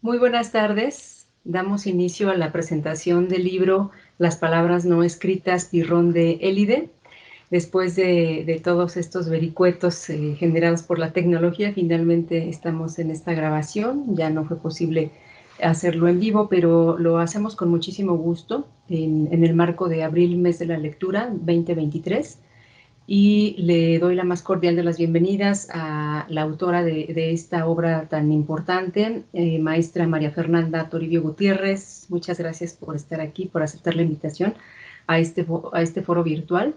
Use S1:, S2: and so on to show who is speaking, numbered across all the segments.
S1: Muy buenas tardes. Damos inicio a la presentación del libro Las palabras no escritas, Pirrón de Élide. Después de todos estos vericuetos generados por la tecnología, finalmente estamos en esta grabación. Ya no fue posible hacerlo en vivo, pero lo hacemos con muchísimo gusto en el marco de Abril, Mes de la Lectura 2023. Y le doy la más cordial de las bienvenidas a la autora de esta obra tan importante, maestra María Fernanda Toribio Gutiérrez. Muchas gracias por estar aquí, por aceptar la invitación a este foro virtual.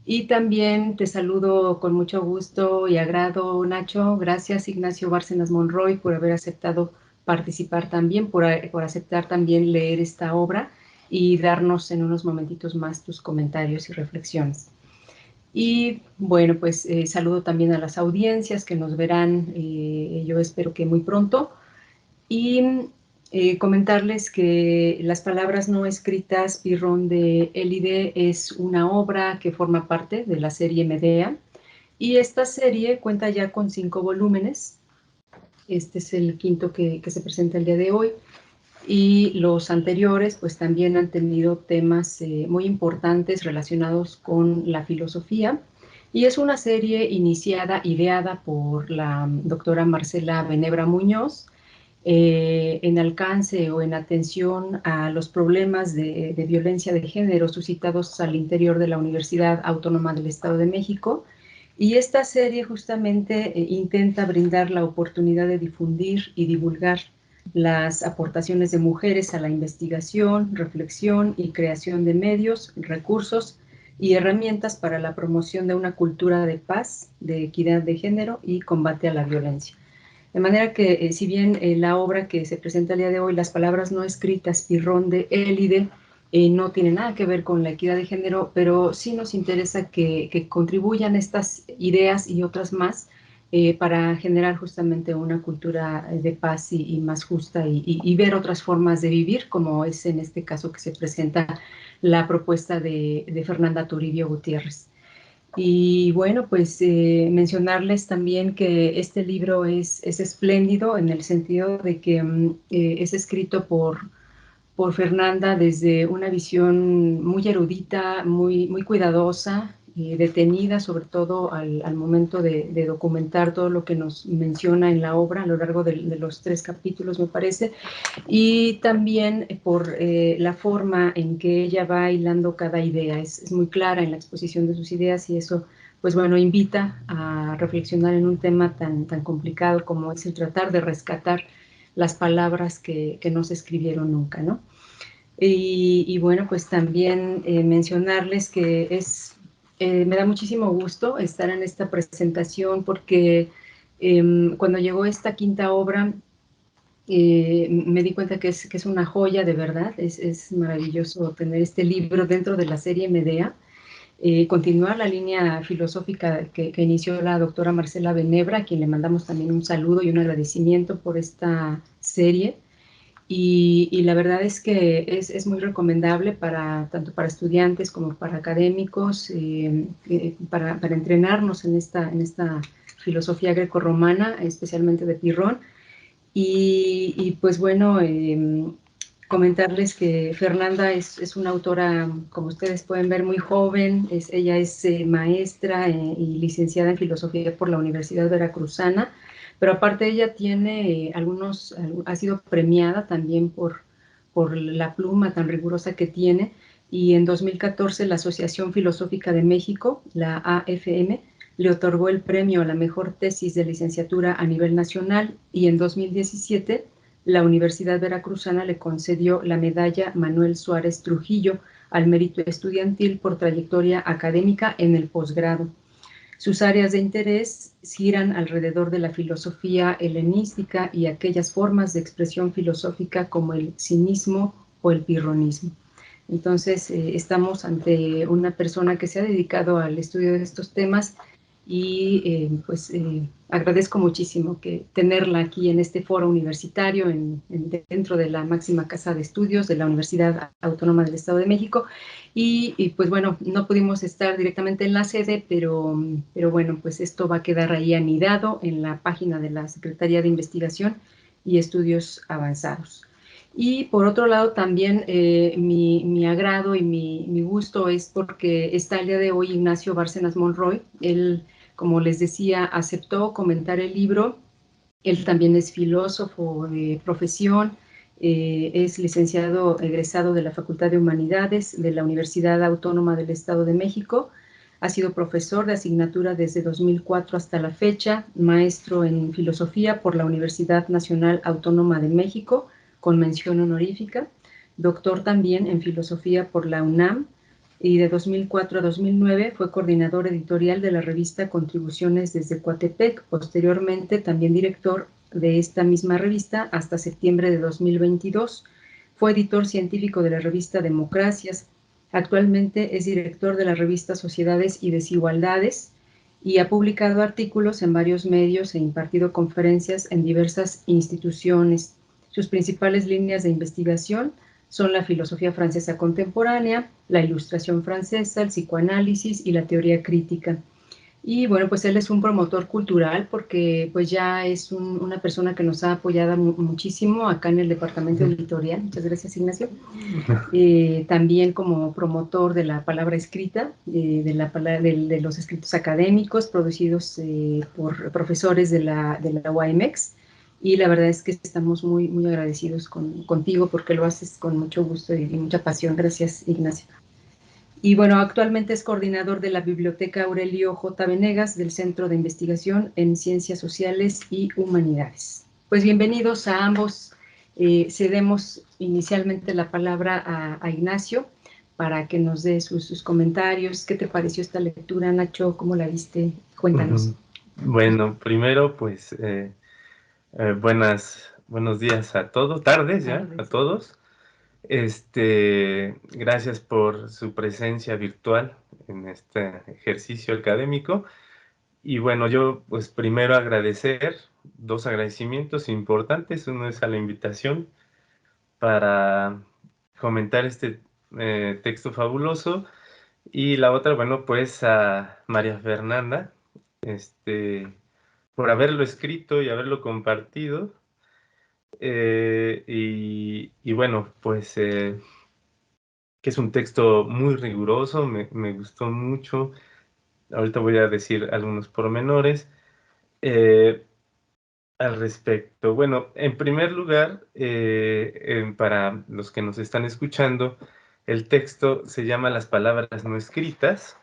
S1: Y también te saludo con mucho gusto y agrado, Nacho. Gracias, Ignacio Bárcenas Monroy, por haber aceptado participar también, por aceptar también leer esta obra y darnos en unos momentitos más tus comentarios y reflexiones. Y bueno, pues saludo también a las audiencias que nos verán, yo espero que muy pronto. Y comentarles que Las palabras no escritas, Pirrón de Élide, es una obra que forma parte de la serie Medea. Y esta serie cuenta ya con 5 volúmenes. Este es el quinto que se presenta el día de hoy. Y los anteriores pues también han tenido temas muy importantes relacionados con la filosofía, y es una serie ideada por la doctora Marcela Benebra Muñoz, en alcance o en atención a los problemas de violencia de género suscitados al interior de la Universidad Autónoma del Estado de México. Y esta serie justamente intenta brindar la oportunidad de difundir y divulgar las aportaciones de mujeres a la investigación, reflexión y creación de medios, recursos y herramientas para la promoción de una cultura de paz, de equidad de género y combate a la violencia. De manera que, si bien la obra que se presenta el día de hoy, Las palabras no escritas, Pirrón de Élide, no tiene nada que ver con la equidad de género, pero sí nos interesa que contribuyan estas ideas y otras más para generar justamente una cultura de paz y más justa, y ver otras formas de vivir, como es en este caso que se presenta la propuesta de Fernanda Toribio Gutiérrez. Y bueno, pues mencionarles también que este libro es espléndido en el sentido de que es escrito por Fernanda desde una visión muy erudita, muy cuidadosa, detenida sobre todo al momento de documentar todo lo que nos menciona en la obra a lo largo de los 3 capítulos, me parece, y también por la forma en que ella va hilando cada idea. Es muy clara en la exposición de sus ideas, y eso, pues bueno, invita a reflexionar en un tema tan complicado como es el tratar de rescatar las palabras que no se escribieron nunca, ¿no? Y bueno, pues también mencionarles que me da muchísimo gusto estar en esta presentación porque cuando llegó esta quinta obra, me di cuenta que es una joya de verdad. Es maravilloso tener este libro dentro de la serie Medea, continuar la línea filosófica que inició la doctora Marcela Benebra, a quien le mandamos también un saludo y un agradecimiento por esta serie. Y la verdad es que es muy recomendable tanto para estudiantes como para académicos, para entrenarnos en esta filosofía grecorromana, especialmente de Pirrón. Y pues bueno, comentarles que Fernanda es una autora, como ustedes pueden ver, muy joven. Ella es maestra y licenciada en filosofía por la Universidad Veracruzana, pero aparte ella tiene ha sido premiada también por la pluma tan rigurosa que tiene. Y en 2014 la Asociación Filosófica de México, la AFM, le otorgó el premio a la mejor tesis de licenciatura a nivel nacional, y en 2017 la Universidad Veracruzana le concedió la medalla Manuel Suárez Trujillo al mérito estudiantil por trayectoria académica en el posgrado. Sus áreas de interés giran alrededor de la filosofía helenística y aquellas formas de expresión filosófica como el cinismo o el pirronismo. Entonces, estamos ante una persona que se ha dedicado al estudio de estos temas, y pues agradezco muchísimo tenerla aquí en este foro universitario, dentro de la máxima casa de estudios de la Universidad Autónoma del Estado de México. Y pues bueno, no pudimos estar directamente en la sede, pero bueno, pues esto va a quedar ahí anidado en la página de la Secretaría de Investigación, y estudios avanzados. Y por otro lado también mi agrado y mi gusto es porque está el día de hoy Ignacio Bárcenas Monroy. Él, como les decía, aceptó comentar el libro. Él también es filósofo de profesión, es licenciado egresado de la Facultad de Humanidades de la Universidad Autónoma del Estado de México. Ha sido profesor de asignatura desde 2004 hasta la fecha, maestro en filosofía por la Universidad Nacional Autónoma de México, con mención honorífica, doctor también en filosofía por la UNAM, y de 2004 a 2009 fue coordinador editorial de la revista Contribuciones desde Coatepec, posteriormente también director de esta misma revista hasta septiembre de 2022. Fue editor científico de la revista Democracias. Actualmente es director de la revista Sociedades y Desigualdades y ha publicado artículos en varios medios e impartido conferencias en diversas instituciones. Sus principales líneas de investigación son la filosofía francesa contemporánea, la ilustración francesa, el psicoanálisis y la teoría crítica. Y bueno, pues él es un promotor cultural porque pues ya es una persona que nos ha apoyado muchísimo acá en el departamento editorial. Muchas gracias, Ignacio. También como promotor de la palabra escrita, de los escritos académicos producidos por profesores de la UAMX. Y la verdad es que estamos muy agradecidos contigo porque lo haces con mucho gusto y mucha pasión. Gracias, Ignacio. Y bueno, actualmente es coordinador de la Biblioteca Aurelio J. Venegas del Centro de Investigación en Ciencias Sociales y Humanidades. Pues bienvenidos a ambos. Cedemos inicialmente la palabra a Ignacio para que nos dé sus comentarios. ¿Qué te pareció esta lectura, Nacho? ¿Cómo la viste? Cuéntanos.
S2: Bueno, primero, pues, buenos días a todos, tardes ya, a todos. Gracias por su presencia virtual en este ejercicio académico. Y bueno, yo, pues, primero agradecer, dos agradecimientos importantes. Uno es a la invitación para comentar este texto fabuloso. Y la otra, bueno, pues, a María Fernanda, por haberlo escrito y haberlo compartido. Y bueno, pues que es un texto muy riguroso, me gustó mucho. Ahorita voy a decir algunos pormenores eh, al respecto. Bueno, en primer lugar, para los que nos están escuchando, el texto se llama Las palabras no escritas,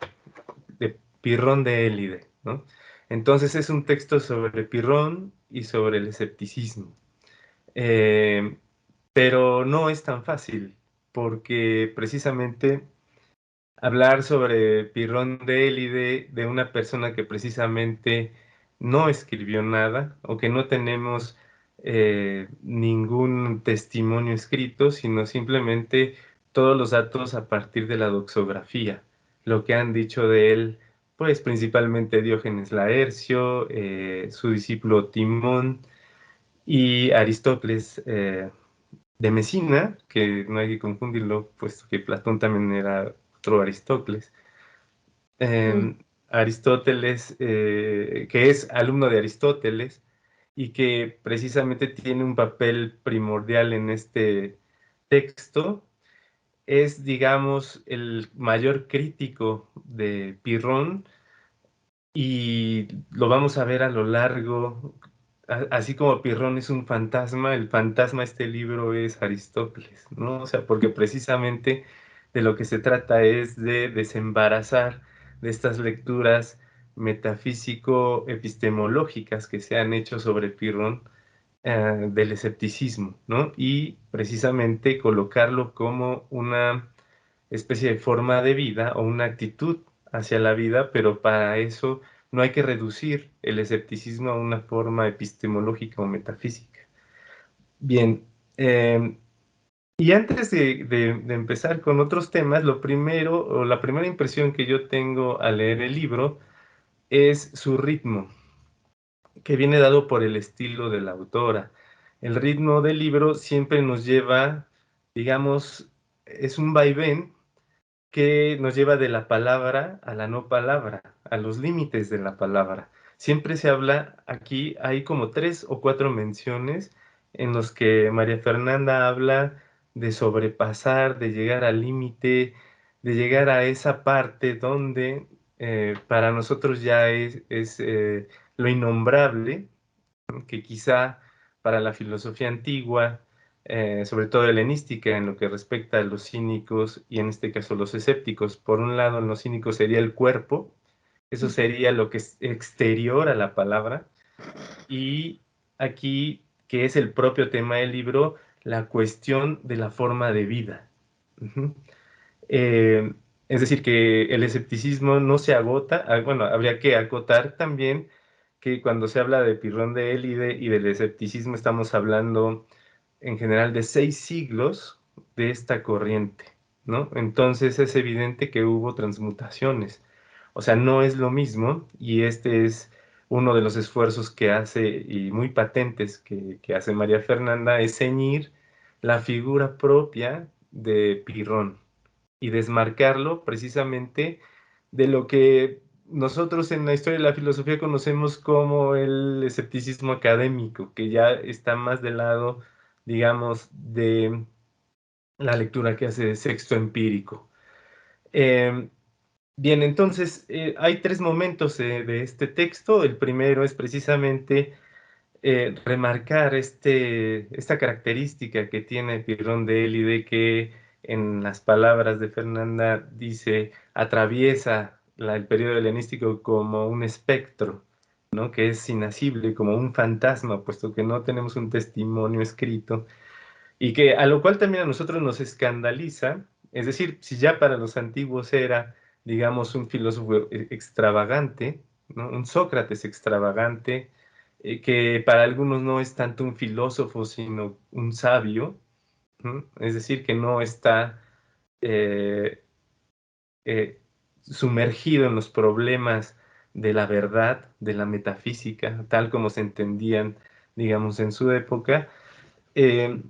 S2: de Pirrón de Élide, ¿no? Entonces es un texto sobre Pirrón y sobre el escepticismo. Eh, pero no es tan fácil, porque precisamente hablar sobre Pirrón de Élide, de una persona que precisamente no escribió nada, o que no tenemos ningún testimonio escrito, sino simplemente todos los datos a partir de la doxografía, lo que han dicho de él, pues principalmente Diógenes Laercio, su discípulo Timón y Aristóteles, de Mesina, que no hay que confundirlo, puesto que Platón también era otro Aristóteles.
S1: Mm.
S2: Aristóteles, que es alumno de Aristóteles y que precisamente tiene un papel primordial en este texto, es, digamos, el mayor crítico de Pirrón, y lo vamos a ver a lo largo. Así como Pirrón es un fantasma, el fantasma de este libro es Aristóteles, ¿no? O sea, porque precisamente de lo que se trata es de desembarazar de estas lecturas metafísico-epistemológicas que se han hecho sobre Pirrón, del escepticismo, ¿no? Y precisamente colocarlo como una especie de forma de vida o una actitud hacia la vida, pero para eso no hay que reducir el escepticismo a una forma epistemológica o metafísica. Bien, y antes de empezar con otros temas, lo primero, o la primera impresión que yo tengo al leer el libro es su ritmo, que viene dado por el estilo de la autora. El ritmo del libro siempre nos lleva, digamos, es un vaivén que nos lleva de la palabra a la no palabra, a los límites de la palabra. Siempre se habla, aquí hay como 3 o 4 menciones en los que María Fernanda habla de sobrepasar, de llegar al límite, de llegar a esa parte donde para nosotros ya es lo innombrable, que quizá para la filosofía antigua, sobre todo helenística, en lo que respecta a los cínicos y en este caso los escépticos, por un lado en los cínicos sería el cuerpo, eso sería lo que es exterior a la palabra, y aquí, que es el propio tema del libro, la cuestión de la forma de vida. Uh-huh. Eh, es decir, que el escepticismo no se agota, bueno, habría que acotar también que cuando se habla de Pirrón de Élide y del escepticismo estamos hablando en general de 6 siglos de esta corriente, ¿no? Entonces es evidente que hubo transmutaciones. O sea, no es lo mismo y este es uno de los esfuerzos que hace, y muy patentes que hace María Fernanda, es ceñir la figura propia de Pirrón y desmarcarlo precisamente de lo que nosotros en la historia de la filosofía conocemos como el escepticismo académico, que ya está más del lado, digamos, de la lectura que hace de Sexto Empírico. Bien, entonces hay 3 momentos de este texto. El primero es precisamente remarcar esta característica que tiene Pirrón de Élide, que en las palabras de Fernanda dice, atraviesa el periodo helenístico como un espectro, ¿no? Que es inasible, como un fantasma, puesto que no tenemos un testimonio escrito, y que a lo cual también a nosotros nos escandaliza, es decir, si ya para los antiguos era, digamos, un filósofo extravagante, ¿no? Un Sócrates extravagante, que para algunos no es tanto un filósofo, sino un sabio, ¿no? Es decir, que no está eh, sumergido en los problemas de la verdad, de la metafísica, tal como se entendían, digamos, en su época. Eh,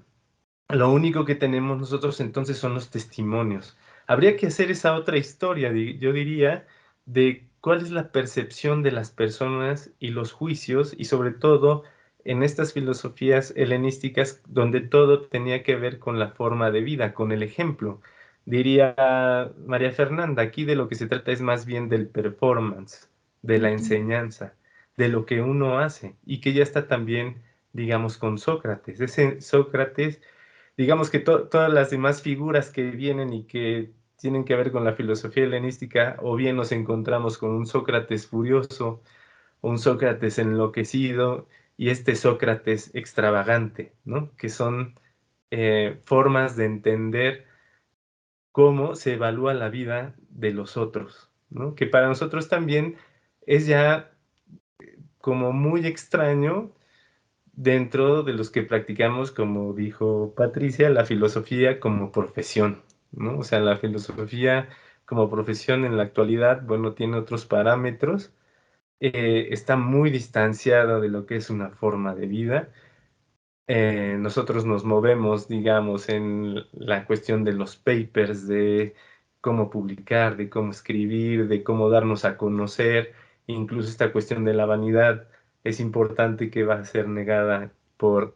S2: lo único que tenemos nosotros entonces son los testimonios. Habría que hacer esa otra historia, yo diría, de cuál es la percepción de las personas y los juicios, y sobre todo en estas filosofías helenísticas donde todo tenía que ver con la forma de vida, con el ejemplo. Diría María Fernanda, aquí de lo que se trata es más bien del performance, de la enseñanza, de lo que uno hace, y que ya está también, digamos, con Sócrates. Ese Sócrates, digamos que todas las demás figuras que vienen y que tienen que ver con la filosofía helenística, o bien nos encontramos con un Sócrates furioso, un Sócrates enloquecido y este Sócrates extravagante, ¿no? Que son formas de entender cómo se evalúa la vida de los otros, ¿no? Que para nosotros también es ya como muy extraño dentro de los que practicamos, como dijo Patricia, la filosofía como profesión, ¿no? O sea, la filosofía como profesión en la actualidad, bueno, tiene otros parámetros, está muy distanciada de lo que es una forma de vida. Nosotros nos movemos, digamos, en la cuestión de los papers, de cómo publicar, de cómo escribir, de cómo darnos a conocer, incluso esta cuestión de la vanidad es importante, que va a ser negada por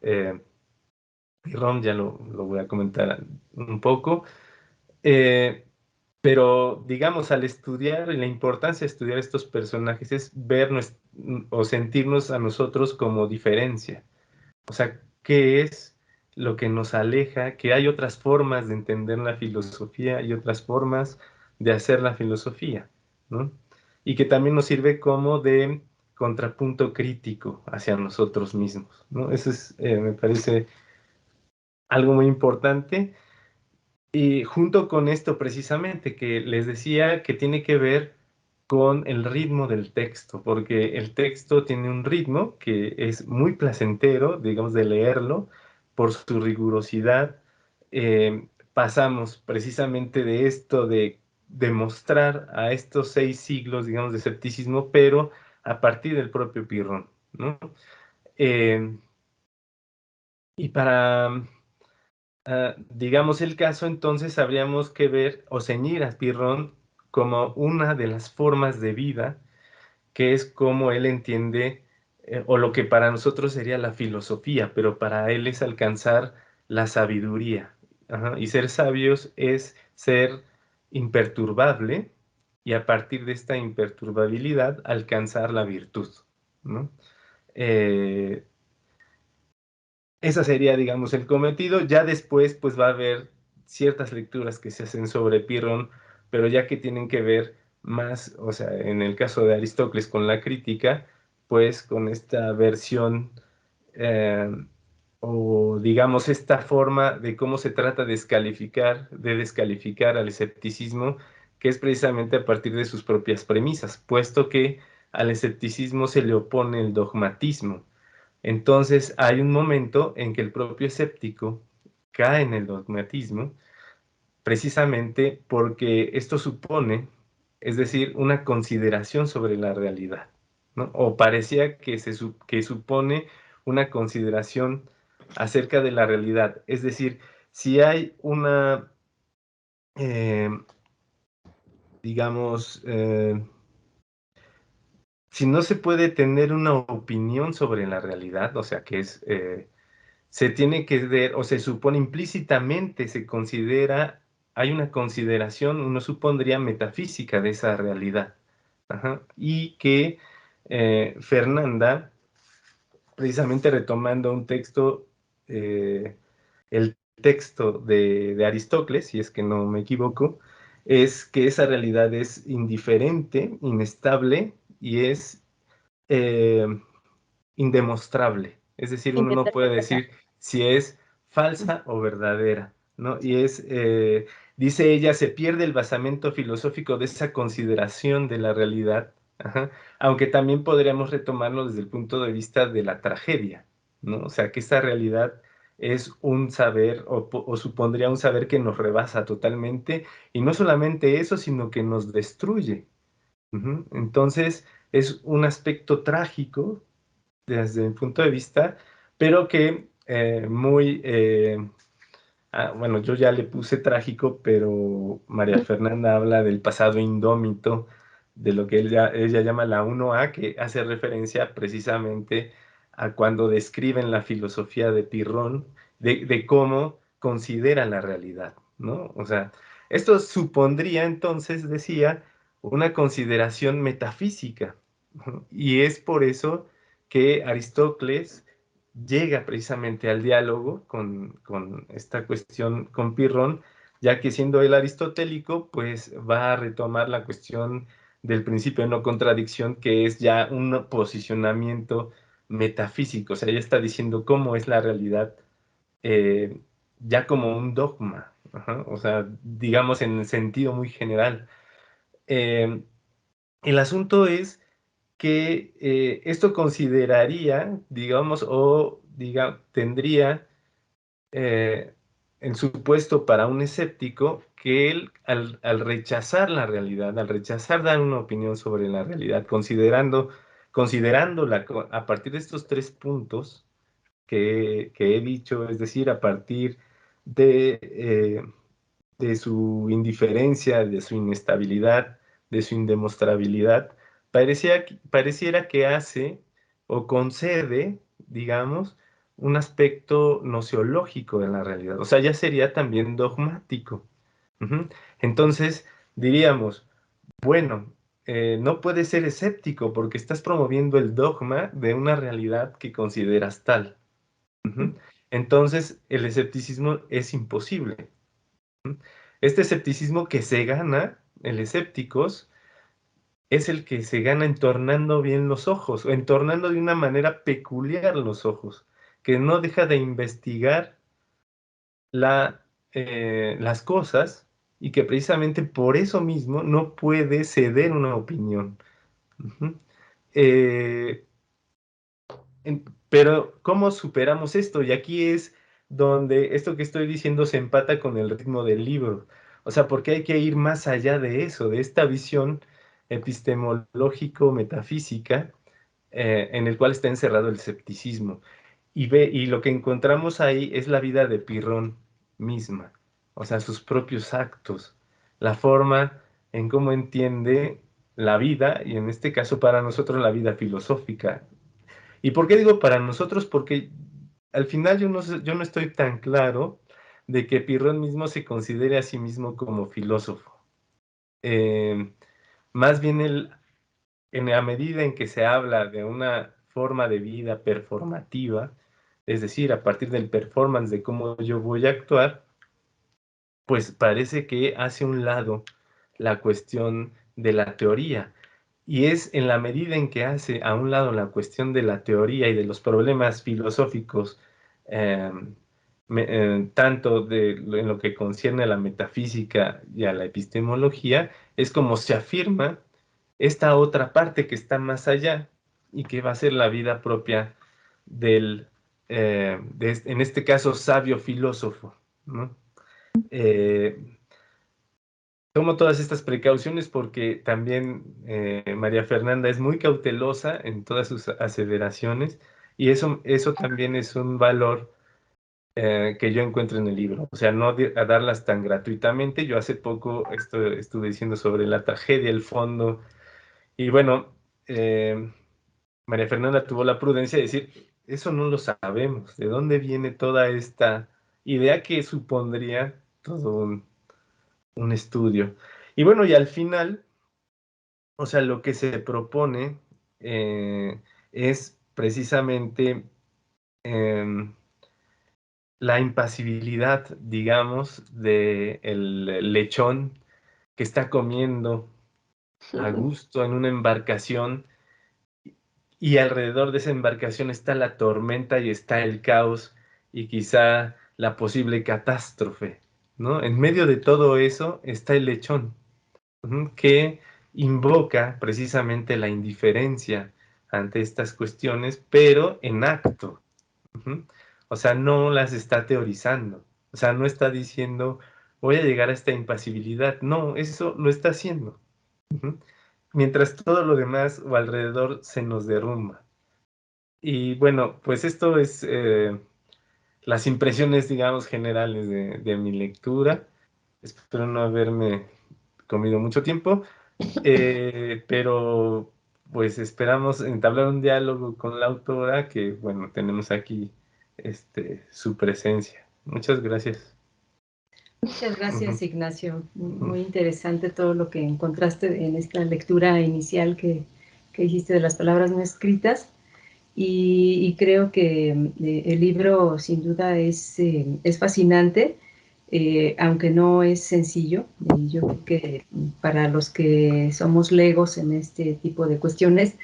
S2: Rom, ya lo voy a comentar un poco. Eh, pero, digamos, al estudiar, la importancia de estudiar estos personajes es vernos o sentirnos a nosotros como diferencia. O sea, ¿qué es lo que nos aleja? Que hay otras formas de entender la filosofía y otras formas de hacer la filosofía, ¿no? Y que también nos sirve como de contrapunto crítico hacia nosotros mismos, ¿no? Eso es, me parece algo muy importante. Y junto con esto precisamente que les decía que tiene que ver con el ritmo del texto, porque el texto tiene un ritmo que es muy placentero, digamos, de leerlo por su rigurosidad. Pasamos precisamente de esto de demostrar a estos 6 siglos, digamos, de escepticismo, pero a partir del propio Pirrón, ¿no? Eh, y para digamos el caso, entonces habríamos que ver o ceñir a Pirrón como una de las formas de vida, que es como él entiende o lo que para nosotros sería la filosofía, pero para él es alcanzar la sabiduría. Ajá. Y ser sabios es ser imperturbable y a partir de esta imperturbabilidad alcanzar la virtud, ¿no? Eh, esa sería, digamos, el cometido. Ya después, pues va a haber ciertas lecturas que se hacen sobre Pirrón, pero ya que tienen que ver más, o sea, en el caso de Aristóteles con la crítica, pues con esta versión eh, o digamos esta forma de cómo se trata de descalificar al escepticismo, que es precisamente a partir de sus propias premisas, puesto que al escepticismo se le opone el dogmatismo. Entonces hay un momento en que el propio escéptico cae en el dogmatismo, precisamente porque esto supone, es decir, una consideración sobre la realidad, ¿no? O parecía que, que supone una consideración acerca de la realidad. Es decir, si hay una, eh, digamos, si no se puede tener una opinión sobre la realidad, o sea, que es se tiene que ver, o se supone implícitamente, se considera, hay una consideración, uno supondría metafísica de esa realidad. Ajá. Y que Fernanda, precisamente retomando un texto, el texto de Aristóteles, si es que no me equivoco, es que esa realidad es indiferente, inestable y es eh, indemostrable. Es decir, uno no puede
S3: Indeterminada.
S2: decir si es falsa o verdadera, ¿no? Y es, dice ella, se pierde el basamento filosófico de esa consideración de la realidad, ajá, aunque también podríamos retomarlo desde el punto de vista de la tragedia, ¿no? O sea, que esta realidad es un saber o supondría un saber que nos rebasa totalmente y no solamente eso, sino que nos destruye. Ujú. Entonces, es un aspecto trágico desde mi punto de vista, pero que bueno, yo ya le puse trágico, pero María Fernanda habla del pasado indómito, de lo que ella llama la 1A, que hace referencia precisamente a cuando describen la filosofía de Pirrón, de cómo considera la realidad, ¿no? O sea, esto supondría entonces, decía, una consideración metafísica, ¿no? Y es por eso que Aristóteles llega precisamente al diálogo con esta cuestión con Pirrón, ya que siendo él aristotélico, pues va a retomar la cuestión del principio de no contradicción, que es ya un posicionamiento metafísico, o sea, ya está diciendo cómo es la realidad, ya como un dogma, ajá, o sea, digamos en el sentido muy general. Eh, el asunto es que esto consideraría, digamos, o tendría eh, el supuesto para un escéptico que él, al rechazar la realidad, al rechazar dar una opinión sobre la realidad, considerándola a partir de estos tres puntos que he dicho, es decir, a partir de su indiferencia, de su inestabilidad, de su indemostrabilidad, pareciera que hace o concede, digamos, un aspecto nociológico de la realidad. O sea, ya sería también dogmático. Ujú. Entonces, diríamos, bueno, no puedes ser escéptico porque estás promoviendo el dogma de una realidad que consideras tal. Ujú. Entonces, el escepticismo es imposible. Este escepticismo que se gana, el escépticos, es el que se gana entornando bien los ojos, o entornando de una manera peculiar los ojos, que no deja de investigar las cosas y que precisamente por eso mismo no puede ceder una opinión. Ujú. Eh, pero, ¿cómo superamos esto? Y aquí es donde esto que estoy diciendo se empata con el ritmo del libro. O sea, porque hay que ir más allá de eso, de esta visión epistemológico-metafísica en el cual está encerrado el escepticismo. Y lo que encontramos ahí es la vida de Pirrón misma, o sea, sus propios actos, la forma en cómo entiende la vida, y en este caso para nosotros la vida filosófica, ¿Y por qué digo para nosotros? Porque al final yo no estoy tan claro de que Pirrón mismo se considere a sí mismo como filósofo. Más bien él, en la medida en que se habla de una forma de vida performativa, es decir, a partir del performance de cómo yo voy a actuar, pues parece que hace a un lado la cuestión de la teoría. Y es en la medida en que hace a un lado la cuestión de la teoría y de los problemas filosóficos, eh, tanto en lo que concierne a la metafísica y a la epistemología, es como se afirma esta otra parte que está más allá y que va a ser la vida propia del, en este caso, sabio filósofo, ¿no? Eh, Tomo todas estas precauciones porque también María Fernanda es muy cautelosa en todas sus aseveraciones y eso también es un valor que yo encuentro en el libro. O sea, no a darlas tan gratuitamente. Yo hace poco estuve diciendo sobre la tragedia, el fondo, y bueno, María Fernanda tuvo la prudencia de decir, eso no lo sabemos, ¿de dónde viene toda esta idea que supondría todo un estudio? Y bueno, y al final, o sea, lo que se propone es precisamente em, la impasibilidad, digamos, del lechón que está comiendo a gusto en una embarcación y alrededor de esa embarcación está la tormenta y está el caos y quizá la posible catástrofe, ¿no? En medio de todo eso está el lechón, que invoca precisamente la indiferencia ante estas cuestiones, pero en acto. Ujú. O sea, no las está teorizando. O sea, no está diciendo, voy a llegar a esta impasibilidad. No, eso lo está haciendo. Ujú. Mientras todo lo demás o alrededor se nos derrumba. Y bueno, pues esto es las impresiones, digamos, generales de mi lectura. Espero no haberme comido mucho tiempo. Pero pues esperamos entablar un diálogo con la autora que, bueno, tenemos aquí su presencia. Muchas gracias.
S1: Muchas
S2: Ujú,
S1: gracias, Ignacio.
S2: ujú.
S1: Muy interesante todo lo que encontraste en esta lectura inicial que hiciste de las palabras no escritas. Y creo que el libro sin duda es fascinante, aunque no es sencillo. Y yo creo que para los que somos legos en este tipo de cuestiones,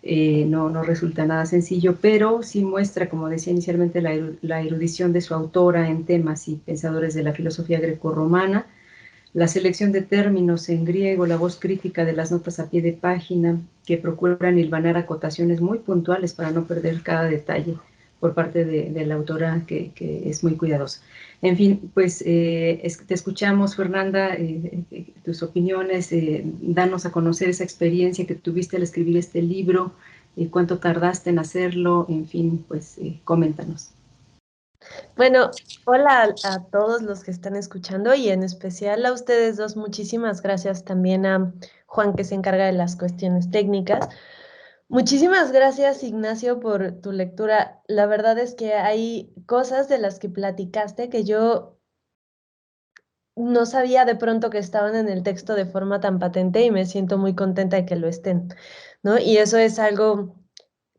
S1: no resulta nada sencillo, pero sí muestra, como decía inicialmente, la erudición de su autora en temas y pensadores de la filosofía grecorromana, la selección de términos en griego, la voz crítica de las notas a pie de página, que procuran hilvanar acotaciones muy puntuales para no perder cada detalle por parte de la autora, que es muy cuidadosa. En fin, pues te escuchamos, Fernanda, tus opiniones, danos a conocer esa experiencia que tuviste al escribir este libro, cuánto tardaste en hacerlo, en fin, pues coméntanos.
S3: Bueno, hola a todos los que están escuchando y en especial a ustedes dos. Muchísimas gracias también a Juan que se encarga de las cuestiones técnicas. Muchísimas gracias, Ignacio, por tu lectura. La verdad es que hay cosas de las que platicaste que yo no sabía de pronto que estaban en el texto de forma tan patente y me siento muy contenta de que lo estén, ¿no? Y eso es algo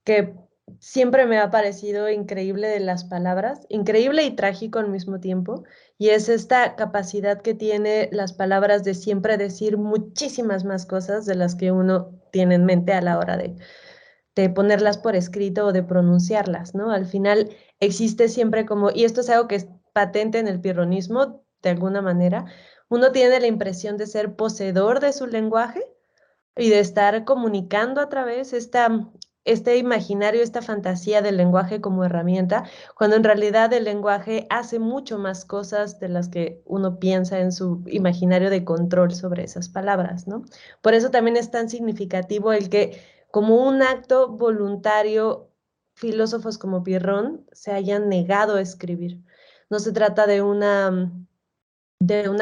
S3: que siempre me ha parecido increíble de las palabras, increíble y trágico al mismo tiempo, y es esta capacidad que tiene las palabras de siempre decir muchísimas más cosas de las que uno tiene en mente a la hora de ponerlas por escrito o de pronunciarlas, ¿no? Al final existe siempre como, y esto es algo que es patente en el pirronismo, de alguna manera, uno tiene la impresión de ser poseedor de su lenguaje y de estar comunicando a través este imaginario, esta fantasía del lenguaje como herramienta, cuando en realidad el lenguaje hace mucho más cosas de las que uno piensa en su imaginario de control sobre esas palabras, ¿no? Por eso también es tan significativo el que, como un acto voluntario, filósofos como Pirrón se hayan negado a escribir. No se trata de una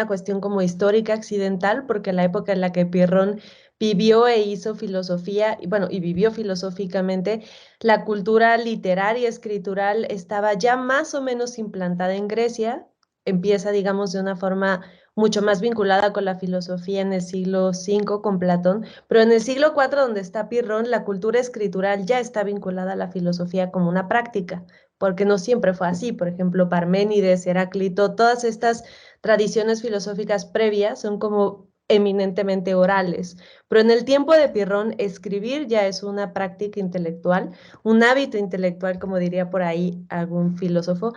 S3: cuestión como histórica accidental, porque la época en la que Pirrón vivió e hizo filosofía, y bueno, y vivió filosóficamente, la cultura literaria, escritural, estaba ya más o menos implantada en Grecia, empieza, digamos, de una forma mucho más vinculada con la filosofía en el siglo V con Platón, pero en el siglo IV, donde está Pirrón, la cultura escritural ya está vinculada a la filosofía como una práctica, porque no siempre fue así. Por ejemplo, Parménides, Heráclito, todas estas tradiciones filosóficas previas son como eminentemente orales, pero en el tiempo de Pirrón, escribir ya es una práctica intelectual, un hábito intelectual, como diría por ahí algún filósofo,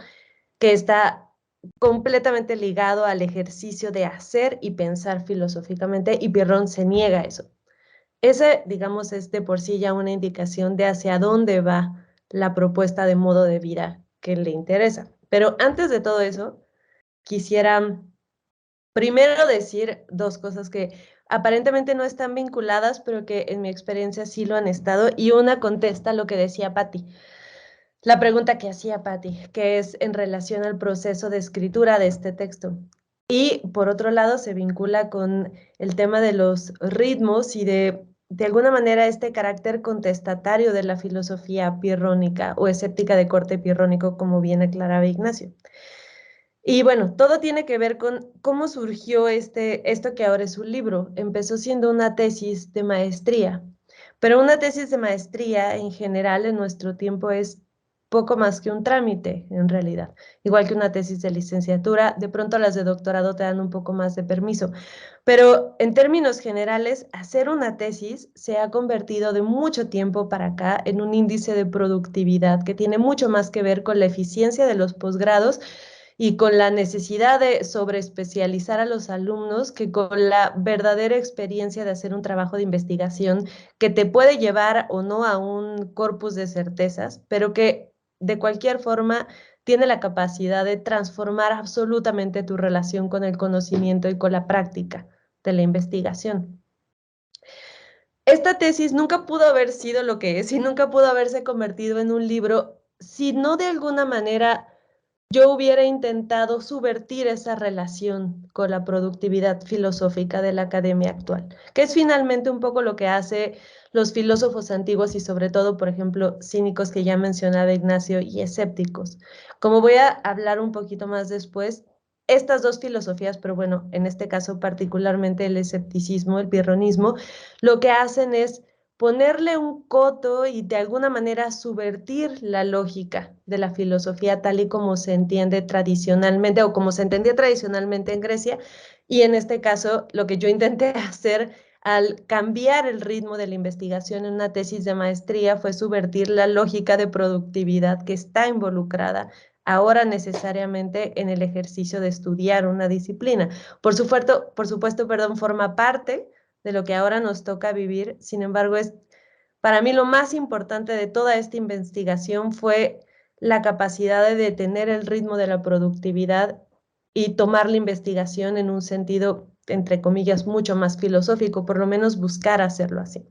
S3: que está completamente ligado al ejercicio de hacer y pensar filosóficamente, y Pirrón se niega a eso. Ese, digamos, es de por sí ya una indicación de hacia dónde va la propuesta de modo de vida que le interesa. Pero antes de todo eso, quisiera primero decir dos cosas que aparentemente no están vinculadas, pero que en mi experiencia sí lo han estado, y una contesta lo que decía Patti. La pregunta que hacía Patti, que es en relación al proceso de escritura de este texto. Y por otro lado se vincula con el tema de los ritmos y de alguna manera este carácter contestatario de la filosofía pirrónica o escéptica de corte pirrónico, como bien aclaraba Ignacio. Y bueno, todo tiene que ver con cómo surgió esto que ahora es un libro. Empezó siendo una tesis de maestría, pero una tesis de maestría en general en nuestro tiempo es poco más que un trámite, en realidad. Igual que una tesis de licenciatura, de pronto las de doctorado te dan un poco más de permiso. Pero en términos generales, hacer una tesis se ha convertido de mucho tiempo para acá en un índice de productividad que tiene mucho más que ver con la eficiencia de los posgrados y con la necesidad de sobreespecializar a los alumnos que con la verdadera experiencia de hacer un trabajo de investigación que te puede llevar o no a un corpus de certezas, pero que de cualquier forma tiene la capacidad de transformar absolutamente tu relación con el conocimiento y con la práctica de la investigación. Esta tesis nunca pudo haber sido lo que es y nunca pudo haberse convertido en un libro si no de alguna manera yo hubiera intentado subvertir esa relación con la productividad filosófica de la academia actual, que es finalmente un poco lo que hace los filósofos antiguos y sobre todo, por ejemplo, cínicos que ya mencionaba Ignacio y escépticos. Como voy a hablar un poquito más después, estas dos filosofías, pero bueno, en este caso particularmente el escepticismo, el pirronismo, lo que hacen es ponerle un coto y de alguna manera subvertir la lógica de la filosofía tal y como se entiende tradicionalmente o como se entendía tradicionalmente en Grecia. Y en este caso, lo que yo intenté hacer al cambiar el ritmo de la investigación en una tesis de maestría fue subvertir la lógica de productividad que está involucrada ahora necesariamente en el ejercicio de estudiar una disciplina. Por supuesto, perdón, forma parte de lo que ahora nos toca vivir. Sin embargo, para mí lo más importante de toda esta investigación fue la capacidad de detener el ritmo de la productividad y tomar la investigación en un sentido, entre comillas, mucho más filosófico, por lo menos buscar hacerlo así.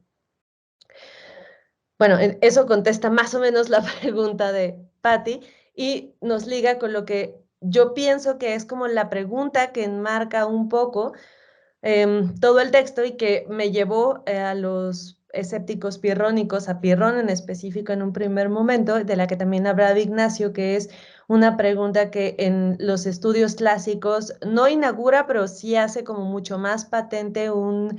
S3: Bueno, eso contesta más o menos la pregunta de Patti y nos liga con lo que yo pienso que es como la pregunta que enmarca un poco todo el texto y que me llevó a los escépticos pirrónicos, a Pirrón en específico en un primer momento, de la que también hablaba Ignacio, que es una pregunta que en los estudios clásicos no inaugura, pero sí hace como mucho más patente un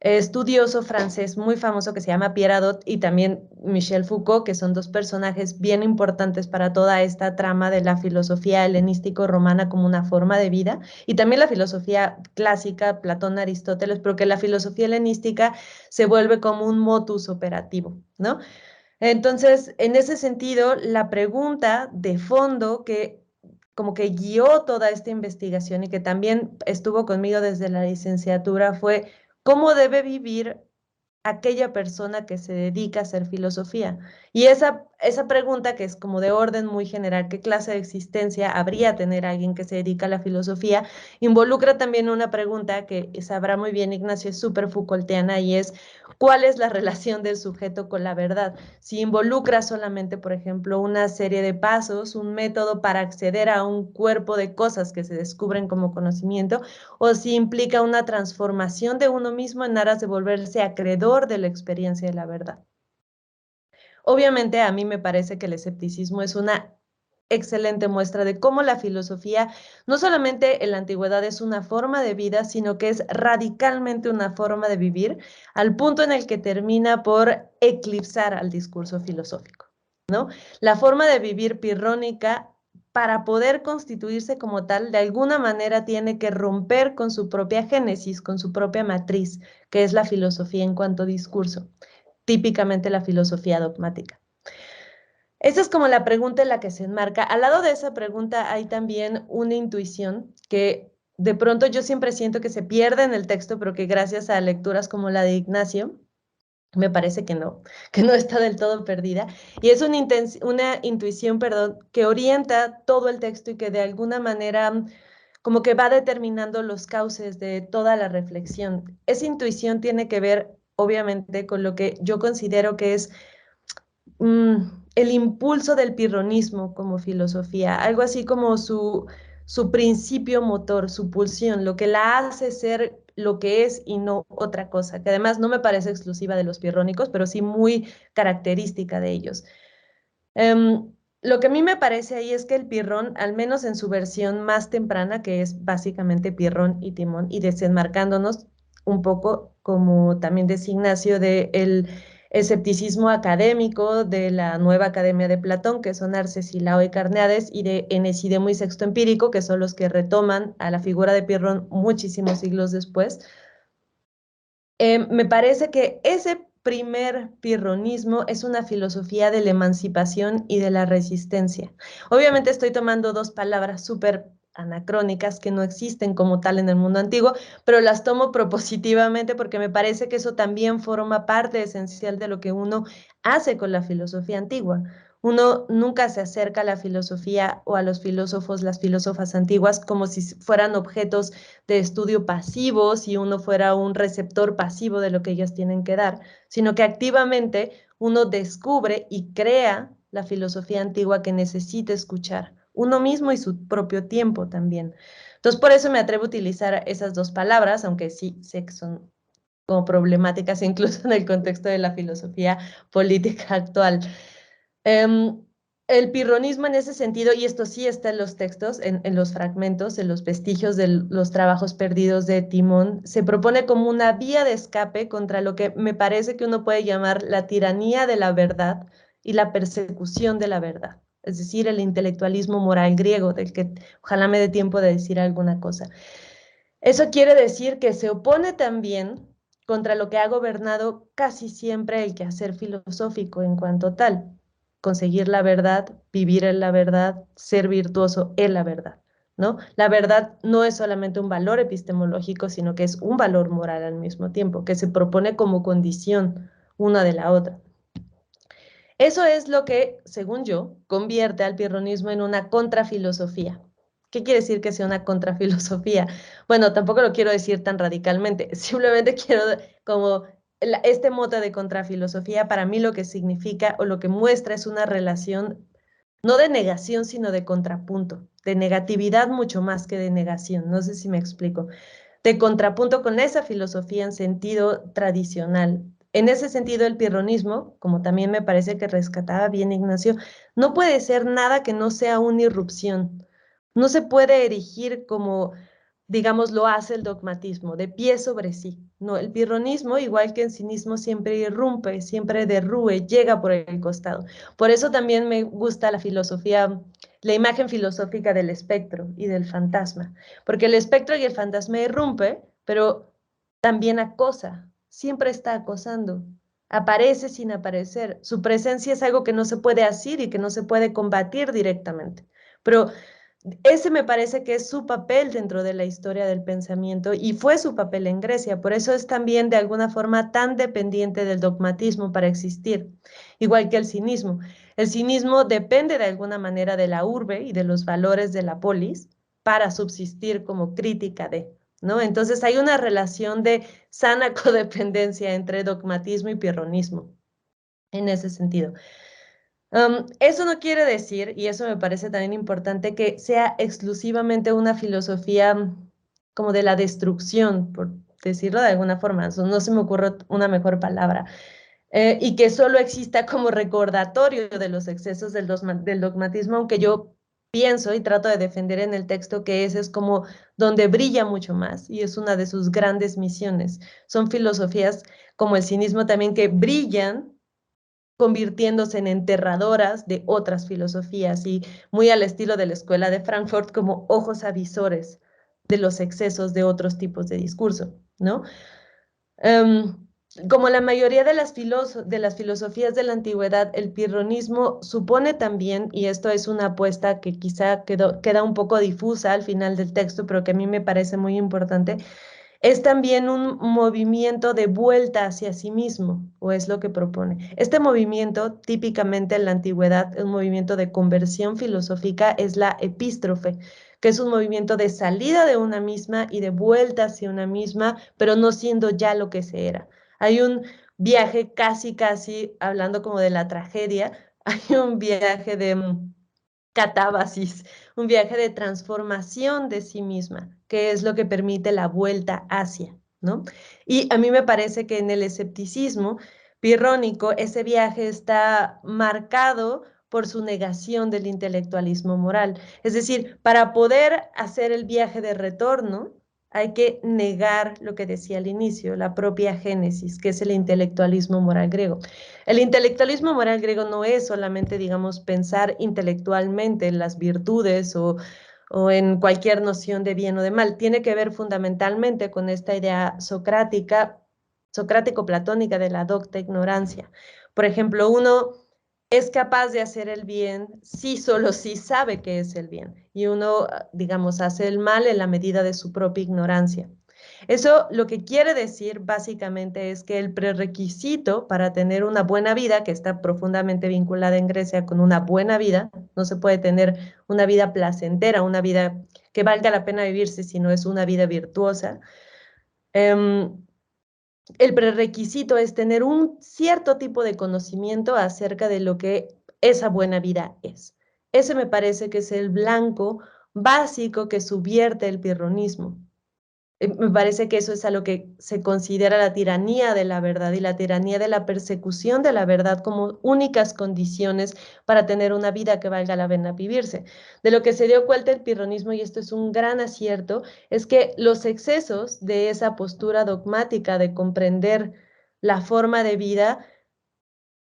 S3: estudioso francés muy famoso que se llama Pierre Hadot y también Michel Foucault, que son dos personajes bien importantes para toda esta trama de la filosofía helenístico-romana como una forma de vida, y también la filosofía clásica, Platón, Aristóteles, pero que la filosofía helenística se vuelve como un motus operativo, ¿no? Entonces, en ese sentido, la pregunta de fondo que como que guió toda esta investigación y que también estuvo conmigo desde la licenciatura fue, ¿cómo debe vivir aquella persona que se dedica a hacer filosofía? Y esa pregunta, que es como de orden muy general, ¿qué clase de existencia habría tener alguien que se dedica a la filosofía? Involucra también una pregunta que sabrá muy bien Ignacio, es súper Foucaultiana, y es ¿cuál es la relación del sujeto con la verdad? Si involucra solamente, por ejemplo, una serie de pasos, un método para acceder a un cuerpo de cosas que se descubren como conocimiento, o si implica una transformación de uno mismo en aras de volverse acreedor de la experiencia de la verdad. Obviamente, a mí me parece que el escepticismo es una excelente muestra de cómo la filosofía no solamente en la antigüedad es una forma de vida, sino que es radicalmente una forma de vivir, al punto en el que termina por eclipsar al discurso filosófico, ¿no? La forma de vivir pirrónica, para poder constituirse como tal, de alguna manera tiene que romper con su propia génesis, con su propia matriz, que es la filosofía en cuanto a discurso, típicamente la filosofía dogmática. Esa es como la pregunta en la que se enmarca. Al lado de esa pregunta hay también una intuición que de pronto yo siempre siento que se pierde en el texto, pero que gracias a lecturas como la de Ignacio, me parece que no está del todo perdida. Y es una intuición, perdón, que orienta todo el texto y que de alguna manera como que va determinando los cauces de toda la reflexión. Esa intuición tiene que ver, obviamente, con lo que yo considero que es el impulso del pirronismo como filosofía, algo así como su principio motor, su pulsión, lo que la hace ser lo que es y no otra cosa, que además no me parece exclusiva de los pirrónicos, pero sí muy característica de ellos. Lo que a mí me parece ahí es que el Pirrón, al menos en su versión más temprana, que es básicamente Pirrón y Timón, y desenmarcándonos un poco, como también decía Ignacio, del escepticismo académico de la nueva Academia de Platón, que son Arcesilao y Carneades, y de Enesidemo y Sexto Empírico, que son los que retoman a la figura de Pirrón muchísimos siglos después. Me parece que ese primer pirronismo es una filosofía de la emancipación y de la resistencia. Obviamente estoy tomando dos palabras súper anacrónicas que no existen como tal en el mundo antiguo, pero las tomo propositivamente porque me parece que eso también forma parte esencial de lo que uno hace con la filosofía antigua. Uno nunca se acerca a la filosofía o a los filósofos, las filósofas antiguas, como si fueran objetos de estudio pasivo, si uno fuera un receptor pasivo de lo que ellos tienen que dar, sino que activamente uno descubre y crea la filosofía antigua que necesita escuchar, uno mismo y su propio tiempo también. Entonces, por eso me atrevo a utilizar esas dos palabras, aunque sí sé que son como problemáticas incluso en el contexto de la filosofía política actual. El pirronismo en ese sentido, y esto sí está en los textos, en los fragmentos, en los vestigios de los trabajos perdidos de Timón, se propone como una vía de escape contra lo que me parece que uno puede llamar la tiranía de la verdad y la persecución de la verdad, es decir, el intelectualismo moral griego, del que ojalá me dé tiempo de decir alguna cosa. Eso quiere decir que se opone también contra lo que ha gobernado casi siempre el quehacer filosófico en cuanto tal: conseguir la verdad, vivir en la verdad, ser virtuoso en la verdad, ¿no? La verdad no es solamente un valor epistemológico, sino que es un valor moral al mismo tiempo, que se propone como condición una de la otra. Eso es lo que, según yo, convierte al pirronismo en una contrafilosofía. ¿Qué quiere decir que sea una contrafilosofía? Bueno, tampoco lo quiero decir tan radicalmente, simplemente quiero como este mote de contrafilosofía para mí lo que significa o lo que muestra es una relación no de negación, sino de contrapunto, de negatividad mucho más que de negación. No sé si me explico. De contrapunto con esa filosofía en sentido tradicional. En ese sentido, el pirronismo, como también me parece que rescataba bien Ignacio, no puede ser nada que no sea una irrupción. No se puede erigir como, digamos, lo hace el dogmatismo, de pie sobre sí. No, el pirronismo, igual que el cinismo, siempre irrumpe, siempre derrue, llega por el costado. Por eso también me gusta la filosofía, la imagen filosófica del espectro y del fantasma, porque el espectro y el fantasma irrumpe, pero también acosa, siempre está acosando, aparece sin aparecer. Su presencia es algo que no se puede asir y que no se puede combatir directamente, pero Ese me parece que es su papel dentro de la historia del pensamiento y fue su papel en Grecia. Por eso es también de alguna forma tan dependiente del dogmatismo para existir, igual que el cinismo. El cinismo depende de alguna manera de la urbe y de los valores de la polis para subsistir como crítica de, ¿no? Entonces hay una relación de sana codependencia entre dogmatismo y pirronismo en ese sentido. Eso no quiere decir, y eso me parece también importante, que sea exclusivamente una filosofía como de la destrucción, por decirlo de alguna forma. No se me ocurre una mejor palabra. Y que solo exista como recordatorio de los excesos del dogmatismo, aunque yo pienso y trato de defender en el texto que ese es como donde brilla mucho más y es una de sus grandes misiones. Son filosofías como el cinismo también que brillan convirtiéndose en enterradoras de otras filosofías y muy al estilo de la Escuela de Frankfurt como ojos avisores de los excesos de otros tipos de discurso, ¿no? Um, Como la mayoría de las filosofías de la antigüedad, el pirronismo supone también, y esto es una apuesta que quizá queda un poco difusa al final del texto, pero que a mí me parece muy importante, es también un movimiento de vuelta hacia sí mismo, o es lo que propone. Este movimiento, típicamente en la antigüedad, un movimiento de conversión filosófica, es la epístrofe, que es un movimiento de salida de una misma y de vuelta hacia una misma, pero no siendo ya lo que se era. Hay un viaje casi, hablando como de la tragedia, hay un viaje de catábasis, un viaje de transformación de sí misma, que es lo que permite la vuelta hacia, ¿no? Y a mí me parece que en el escepticismo pirrónico ese viaje está marcado por su negación del intelectualismo moral. Es decir, para poder hacer el viaje de retorno, hay que negar lo que decía al inicio, la propia génesis, que es el intelectualismo moral griego. El intelectualismo moral griego no es solamente, digamos, pensar intelectualmente en las virtudes o en cualquier noción de bien o de mal. Tiene que ver fundamentalmente con esta idea socrático-platónica de la docta ignorancia. Por ejemplo, uno es capaz de hacer el bien si solo si sabe que es el bien. Y uno, digamos, hace el mal en la medida de su propia ignorancia. Eso lo que quiere decir básicamente es que el prerequisito para tener una buena vida, que está profundamente vinculada en Grecia con una buena vida, no se puede tener una vida placentera, una vida que valga la pena vivirse si no es una vida virtuosa. El prerequisito es tener un cierto tipo de conocimiento acerca de lo que esa buena vida es. Ese me parece que es el blanco básico que subvierte el pirronismo. Me parece que eso es a lo que se considera la tiranía de la verdad y la tiranía de la persecución de la verdad como únicas condiciones para tener una vida que valga la pena vivirse. De lo que se dio cuenta el pirronismo, y esto es un gran acierto, es que los excesos de esa postura dogmática de comprender la forma de vida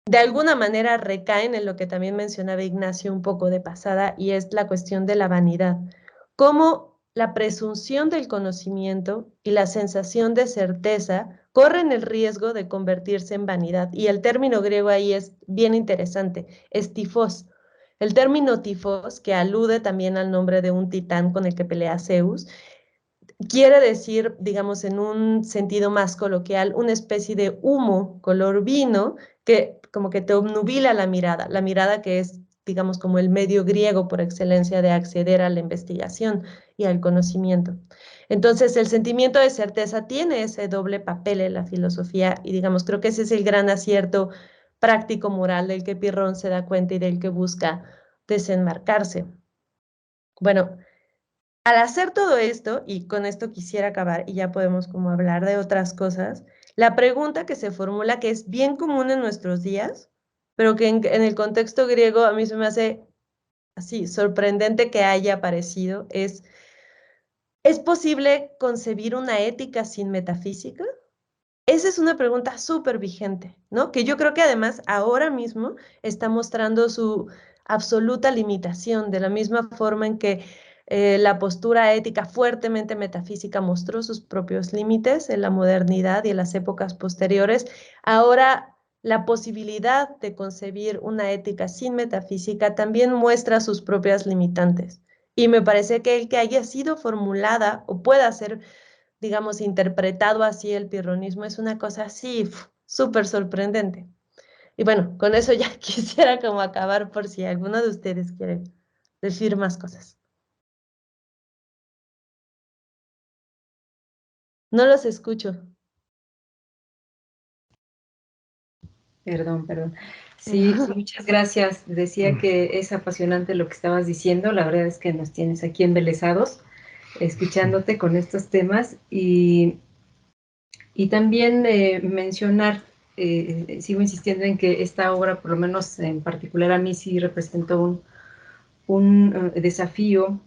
S3: de alguna manera recaen en lo que también mencionaba Ignacio un poco de pasada, y es la cuestión de la vanidad. Cómo la presunción del conocimiento y la sensación de certeza corren el riesgo de convertirse en vanidad. Y el término griego ahí es bien interesante, es tifos. El término tifos, que alude también al nombre de un titán con el que pelea Zeus, quiere decir, digamos, en un sentido más coloquial, una especie de humo color vino que como que te obnubila la mirada que es, digamos, como el medio griego por excelencia de acceder a la investigación y al conocimiento. Entonces, el sentimiento de certeza tiene ese doble papel en la filosofía y, digamos, creo que ese es el gran acierto práctico moral del que Pirrón se da cuenta y del que busca desenmarcarse. Bueno, al hacer todo esto, y con esto quisiera acabar y ya podemos como hablar de otras cosas, la pregunta que se formula, que es bien común en nuestros días, pero que en el contexto griego a mí se me hace así sorprendente que haya aparecido, ¿es posible concebir una ética sin metafísica? Esa es una pregunta súper vigente, ¿no? Que yo creo que además ahora mismo está mostrando su absoluta limitación, de la misma forma en que la postura ética fuertemente metafísica mostró sus propios límites en la modernidad y en las épocas posteriores. Ahora la posibilidad de concebir una ética sin metafísica también muestra sus propias limitantes. Y me parece que el que haya sido formulada o pueda ser, digamos, interpretado así el pirronismo es una cosa así súper sorprendente. Y bueno, con eso ya quisiera como acabar por si alguno de ustedes quiere decir más cosas. No los escucho.
S1: Perdón. Sí, muchas gracias. Decía que es apasionante lo que estabas diciendo. La verdad es que nos tienes aquí embelesados, escuchándote con estos temas. Y también mencionar, sigo insistiendo en que esta obra, por lo menos en particular a mí, sí representó un desafío.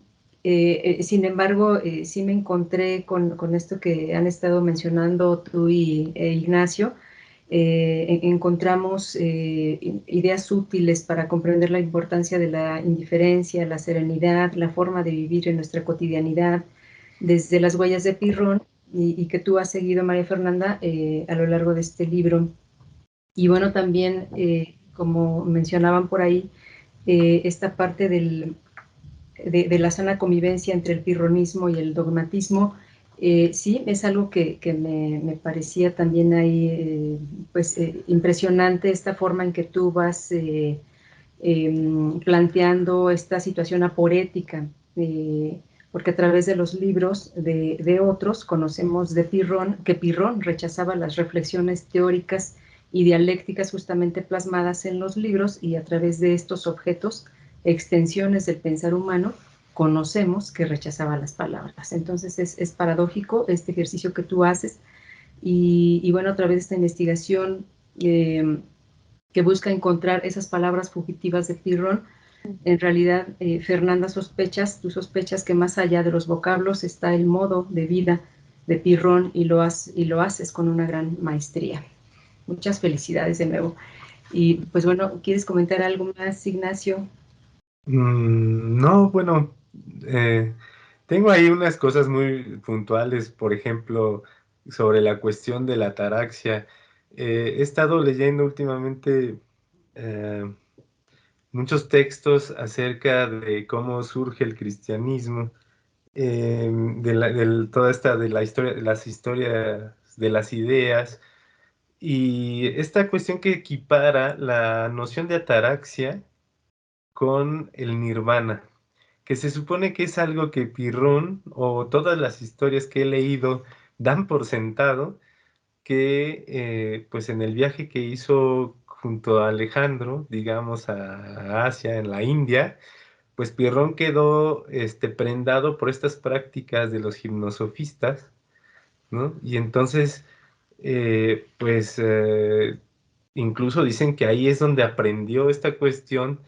S1: Sin embargo, sí me encontré con esto que han estado mencionando tú e Ignacio. Encontramos ideas útiles para comprender la importancia de la indiferencia, la serenidad, la forma de vivir en nuestra cotidianidad, desde las huellas de Pirrón y que tú has seguido, María Fernanda, a lo largo de este libro. Y bueno, también, como mencionaban por ahí, esta parte de la sana convivencia entre el pirronismo y el dogmatismo, sí, es algo que me parecía también ahí, pues, impresionante esta forma en que tú vas planteando esta situación aporética, porque a través de los libros de otros conocemos de Pirrón, que Pirrón rechazaba las reflexiones teóricas y dialécticas justamente plasmadas en los libros, y a través de estos objetos, extensiones del pensar humano, conocemos que rechazaba las palabras. Entonces es paradójico este ejercicio que tú haces, y bueno, a través de esta investigación que busca encontrar esas palabras fugitivas de Pirrón, en realidad, Fernanda, tú sospechas que más allá de los vocablos está el modo de vida de Pirrón, y lo haces con una gran maestría. Muchas felicidades de nuevo. Y pues bueno, ¿quieres comentar algo más, Ignacio?
S2: No, bueno, tengo ahí unas cosas muy puntuales, por ejemplo, sobre la cuestión de la ataraxia. He estado leyendo últimamente muchos textos acerca de cómo surge el cristianismo, toda esta de la historia, de las historias de las ideas, y esta cuestión que equipara la noción de ataraxia con el nirvana, que se supone que es algo que Pirrón o todas las historias que he leído dan por sentado, que pues en el viaje que hizo junto a Alejandro, digamos, a Asia, en la India, pues Pirrón quedó prendado por estas prácticas de los gimnosofistas, ¿no? Y entonces, pues incluso dicen que ahí es donde aprendió esta cuestión,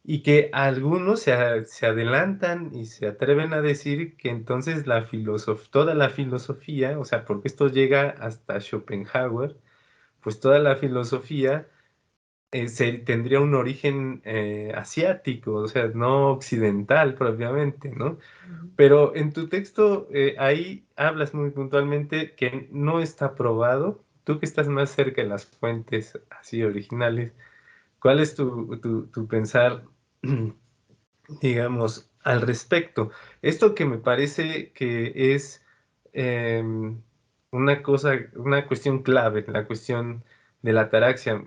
S2: y que algunos se adelantan y se atreven a decir que entonces toda la filosofía, o sea, porque esto llega hasta Schopenhauer, pues toda la filosofía tendría un origen asiático, o sea, no occidental propiamente, ¿no? Pero en tu texto ahí hablas muy puntualmente que no está probado. Tú que estás más cerca de las fuentes así originales, ¿cuál es tu pensar, digamos, al respecto? Esto que me parece que es una cuestión clave, la cuestión de la ataraxia.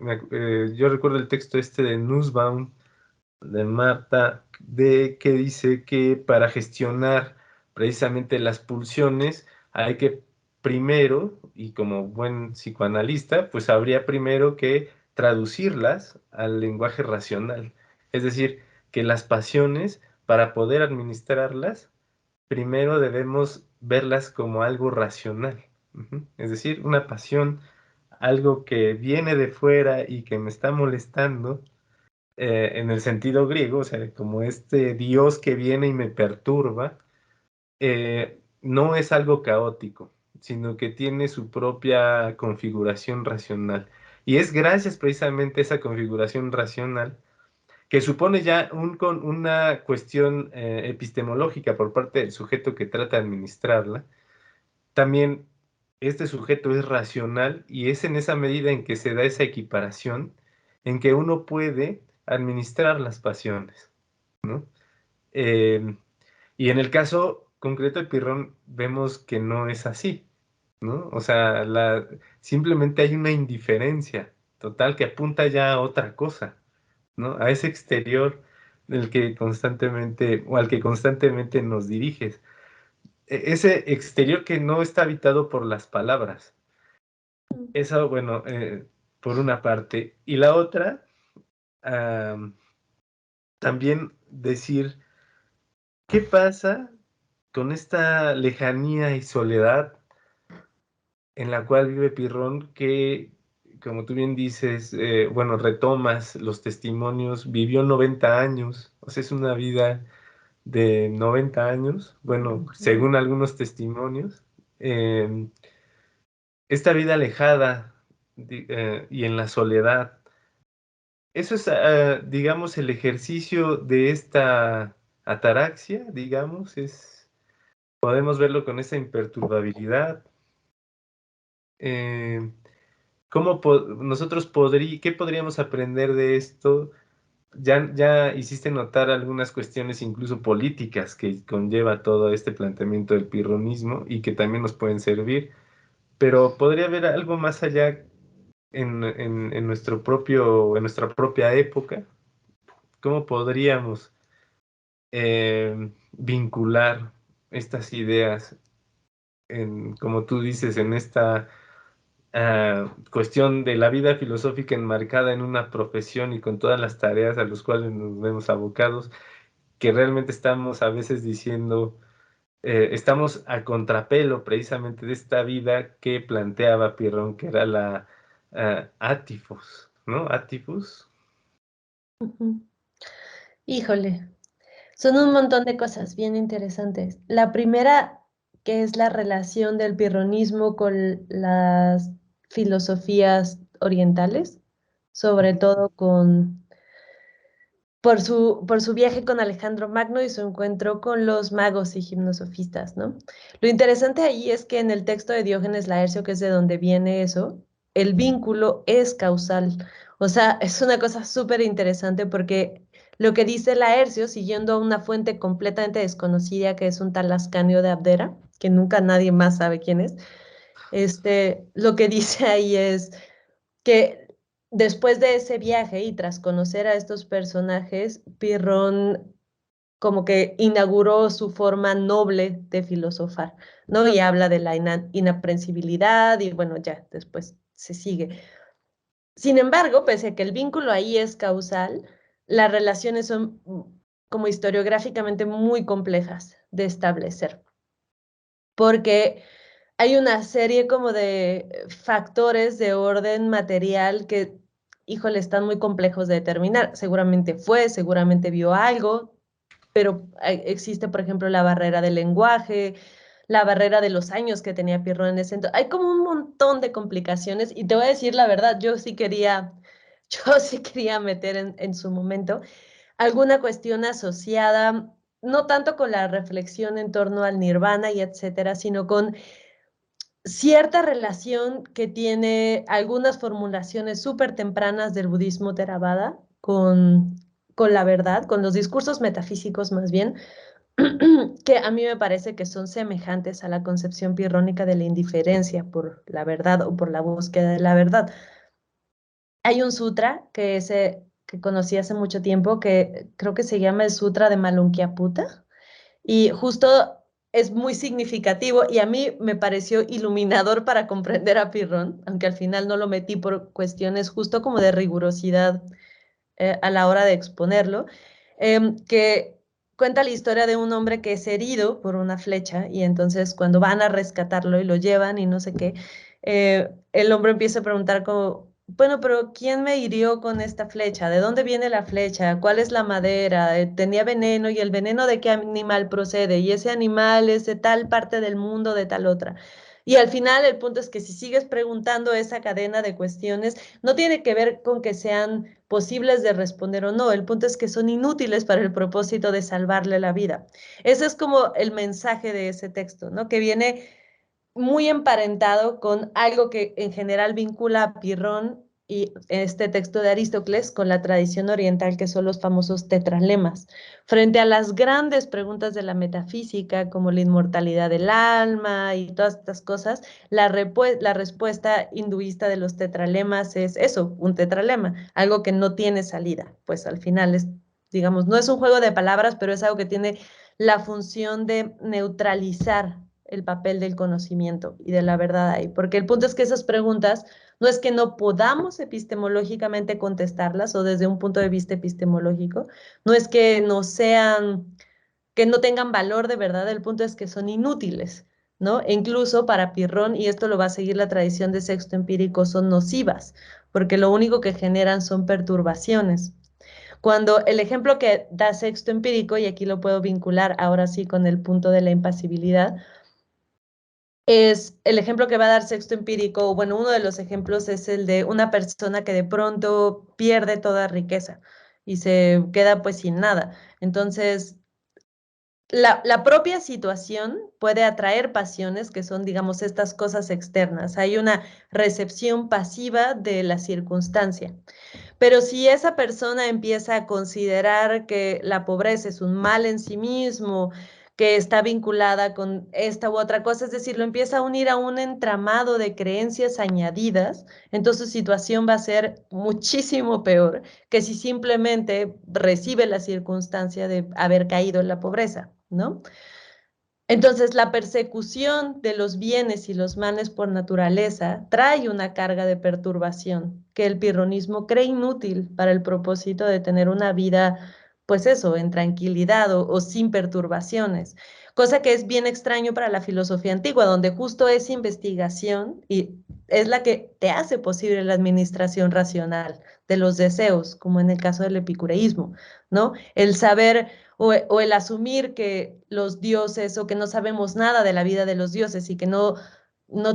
S2: Yo recuerdo el texto de Nussbaum, de Marta, que dice que para gestionar precisamente las pulsiones hay que primero, y como buen psicoanalista, pues habría primero que traducirlas al lenguaje racional. Es decir, que las pasiones, para poder administrarlas, primero debemos verlas como algo racional. Es decir, una pasión, algo que viene de fuera y que me está molestando, en el sentido griego, o sea, como este Dios que viene y me perturba, no es algo caótico, sino que tiene su propia configuración racional. Y es gracias precisamente a esa configuración racional, que supone ya una cuestión epistemológica por parte del sujeto que trata de administrarla. También este sujeto es racional, y es en esa medida en que se da esa equiparación en que uno puede administrar las pasiones, ¿no? Y en el caso concreto de Pirrón vemos que no es así, ¿no? O sea, simplemente hay una indiferencia total que apunta ya a otra cosa, ¿no? A ese exterior del que constantemente, o al que constantemente nos diriges. Ese exterior que no está habitado por las palabras. Eso, bueno, por una parte. Y la otra, también decir, ¿qué pasa con esta lejanía y soledad en la cual vive Pirrón que, como tú bien dices, bueno, retomas los testimonios, vivió 90 años, o sea, es una vida de 90 años, bueno, según algunos testimonios, esta vida alejada y en la soledad. Eso es, digamos, el ejercicio de esta ataraxia, digamos, podemos verlo con esa imperturbabilidad. ¿Cómo qué podríamos aprender de esto? Ya hiciste notar algunas cuestiones incluso políticas que conlleva todo este planteamiento del pirronismo y que también nos pueden servir, pero podría haber algo más allá en nuestra propia época. ¿Cómo podríamos vincular estas ideas, como tú dices, en esta cuestión de la vida filosófica enmarcada en una profesión y con todas las tareas a las cuales nos vemos abocados, que realmente estamos a veces diciendo, estamos a contrapelo precisamente de esta vida que planteaba Pirrón, que era la atifos, ¿no? Atifus.
S3: Híjole, son un montón de cosas bien interesantes. La primera, que es la relación del pirronismo con las filosofías orientales, sobre todo por su viaje con Alejandro Magno y su encuentro con los magos y gimnosofistas, ¿no? Lo interesante ahí es que en el texto de Diógenes Laercio, que es de donde viene eso, el vínculo es causal. O sea, es una cosa súper interesante porque lo que dice Laercio, siguiendo a una fuente completamente desconocida, que es un tal Ascanio de Abdera, que nunca nadie más sabe quién es, lo que dice ahí es que después de ese viaje y tras conocer a estos personajes, Pirrón como que inauguró su forma noble de filosofar, ¿no? Y habla de la inaprensibilidad y bueno, ya después se sigue. Sin embargo, pese a que el vínculo ahí es causal, las relaciones son como historiográficamente muy complejas de establecer, porque hay una serie como de factores de orden material que, híjole, están muy complejos de determinar. Seguramente vio algo, pero existe, por ejemplo, la barrera del lenguaje, la barrera de los años que tenía Pirrón en ese entonces. Hay como un montón de complicaciones y te voy a decir la verdad, yo sí quería meter en su momento alguna cuestión asociada, no tanto con la reflexión en torno al nirvana y etcétera, sino con cierta relación que tiene algunas formulaciones súper tempranas del budismo Theravada con la verdad, con los discursos metafísicos más bien, que a mí me parece que son semejantes a la concepción pirrónica de la indiferencia por la verdad o por la búsqueda de la verdad. Hay un sutra que conocí hace mucho tiempo que creo que se llama el Sutra de Malunkyaputta y justo es muy significativo y a mí me pareció iluminador para comprender a Pirrón, aunque al final no lo metí por cuestiones justo como de rigurosidad a la hora de exponerlo, que cuenta la historia de un hombre que es herido por una flecha y entonces cuando van a rescatarlo y lo llevan y no sé qué, el hombre empieza a preguntar como, bueno, pero ¿quién me hirió con esta flecha? ¿De dónde viene la flecha? ¿Cuál es la madera? ¿Tenía veneno? ¿Y el veneno de qué animal procede? Y ese animal es de tal parte del mundo, de tal otra. Y al final el punto es que si sigues preguntando esa cadena de cuestiones, no tiene que ver con que sean posibles de responder o no, el punto es que son inútiles para el propósito de salvarle la vida. Ese es como el mensaje de ese texto, ¿no? Que viene muy emparentado con algo que en general vincula a Pirrón y este texto de Aristóteles con la tradición oriental, que son los famosos tetralemas. Frente a las grandes preguntas de la metafísica, como la inmortalidad del alma y todas estas cosas, la respuesta hinduista de los tetralemas es eso, un tetralema, algo que no tiene salida. Pues al final es, digamos, no es un juego de palabras, pero es algo que tiene la función de neutralizar el papel del conocimiento y de la verdad ahí. Porque el punto es que esas preguntas no es que no podamos epistemológicamente contestarlas o desde un punto de vista epistemológico, no es que no sean, que no tengan valor de verdad, el punto es que son inútiles, ¿no? E incluso para Pirrón, y esto lo va a seguir la tradición de Sexto Empírico, son nocivas, porque lo único que generan son perturbaciones. Cuando el ejemplo que da Sexto Empírico, y aquí lo puedo vincular ahora sí con el punto de la impasibilidad, es el ejemplo que va a dar Sexto Empírico, bueno, uno de los ejemplos es el de una persona que de pronto pierde toda riqueza y se queda pues sin nada. Entonces, la propia situación puede atraer pasiones que son, digamos, estas cosas externas. Hay una recepción pasiva de la circunstancia. Pero si esa persona empieza a considerar que la pobreza es un mal en sí mismo, que está vinculada con esta u otra cosa, es decir, lo empieza a unir a un entramado de creencias añadidas, entonces su situación va a ser muchísimo peor que si simplemente recibe la circunstancia de haber caído en la pobreza, ¿no? Entonces, la persecución de los bienes y los males por naturaleza trae una carga de perturbación que el pirronismo cree inútil para el propósito de tener una vida, pues eso, en tranquilidad o sin perturbaciones. Cosa que es bien extraño para la filosofía antigua, donde justo esa investigación y es la que te hace posible la administración racional de los deseos, como en el caso del epicureísmo, ¿no? El saber o el asumir que los dioses o que no sabemos nada de la vida de los dioses y que no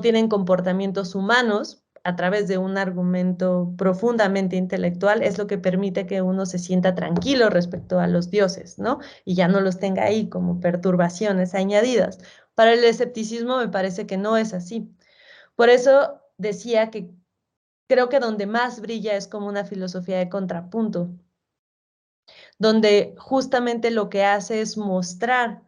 S3: tienen comportamientos humanos a través de un argumento profundamente intelectual es lo que permite que uno se sienta tranquilo respecto a los dioses, ¿no? Y ya no los tenga ahí como perturbaciones añadidas. Para el escepticismo me parece que no es así. Por eso decía que creo que donde más brilla es como una filosofía de contrapunto, donde justamente lo que hace es mostrar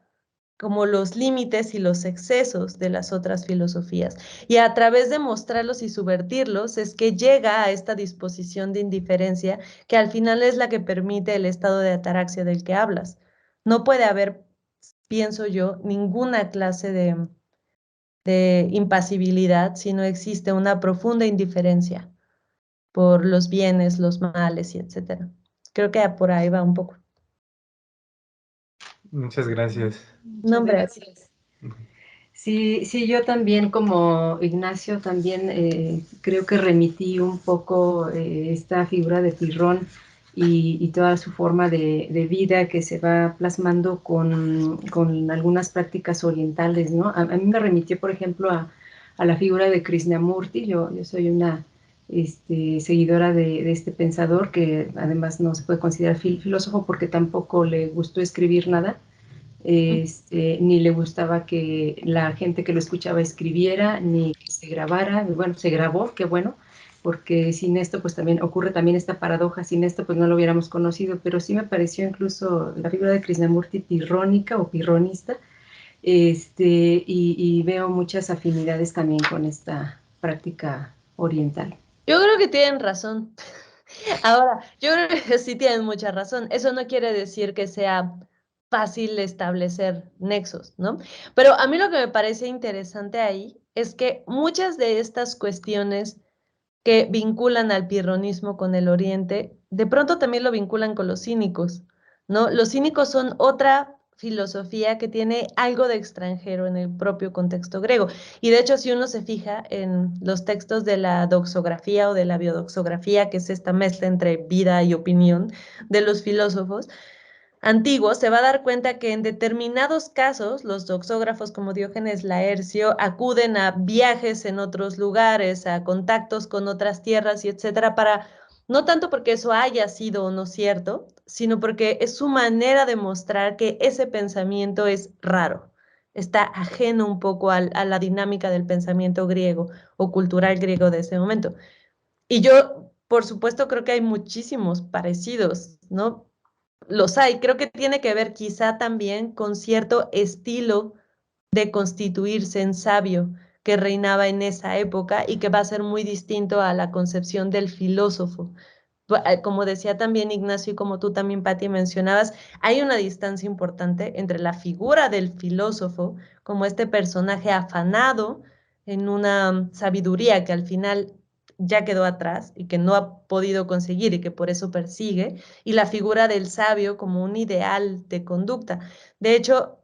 S3: como los límites y los excesos de las otras filosofías. Y a través de mostrarlos y subvertirlos es que llega a esta disposición de indiferencia que al final es la que permite el estado de ataraxia del que hablas. No puede haber, pienso yo, ninguna clase de impasibilidad si no existe una profunda indiferencia por los bienes, los males y etcétera. Creo que por ahí va un poco.
S2: Muchas gracias.
S3: No, hombre,
S1: Gracias. Sí, sí, yo también como Ignacio también creo que remití un poco esta figura de Pirrón y toda su forma de vida que se va plasmando con algunas prácticas orientales, ¿no? A mí me remitió, por ejemplo, a la figura de Krishnamurti. Yo soy una seguidora de este pensador que además no se puede considerar filósofo porque tampoco le gustó escribir nada. Ni le gustaba que la gente que lo escuchaba escribiera, ni que se grabara. Bueno, se grabó, qué bueno, porque sin esto pues también ocurre también esta paradoja, sin esto pues no lo hubiéramos conocido, pero sí me pareció incluso la figura de Krishnamurti pirrónica o pirronista, y veo muchas afinidades también con esta práctica oriental.
S3: yo creo que tienen razón. Ahora, yo creo que sí tienen mucha razón. Eso no quiere decir que sea fácil establecer nexos, ¿no? Pero a mí lo que me parece interesante ahí es que muchas de estas cuestiones que vinculan al pirronismo con el Oriente, de pronto también lo vinculan con los cínicos, ¿no? Los cínicos son otra filosofía que tiene algo de extranjero en el propio contexto griego. Y de hecho, si uno se fija en los textos de la doxografía o de la biodoxografía, que es esta mezcla entre vida y opinión de los filósofos, antiguos, se va a dar cuenta que en determinados casos los doxógrafos como Diógenes Laercio acuden a viajes en otros lugares, a contactos con otras tierras y etcétera, para no tanto porque eso haya sido o no cierto, sino porque es su manera de mostrar que ese pensamiento es raro, está ajeno un poco a la dinámica del pensamiento griego o cultural griego de ese momento. Y yo por supuesto, creo que hay muchísimos parecidos, ¿no? Los hay. Creo que tiene que ver quizá también con cierto estilo de constituirse en sabio que reinaba en esa época y que va a ser muy distinto a la concepción del filósofo. Como decía también Ignacio y como tú también, Patti, mencionabas, hay una distancia importante entre la figura del filósofo como este personaje afanado en una sabiduría que al final ya quedó atrás y que no ha podido conseguir y que por eso persigue, y la figura del sabio como un ideal de conducta. De hecho,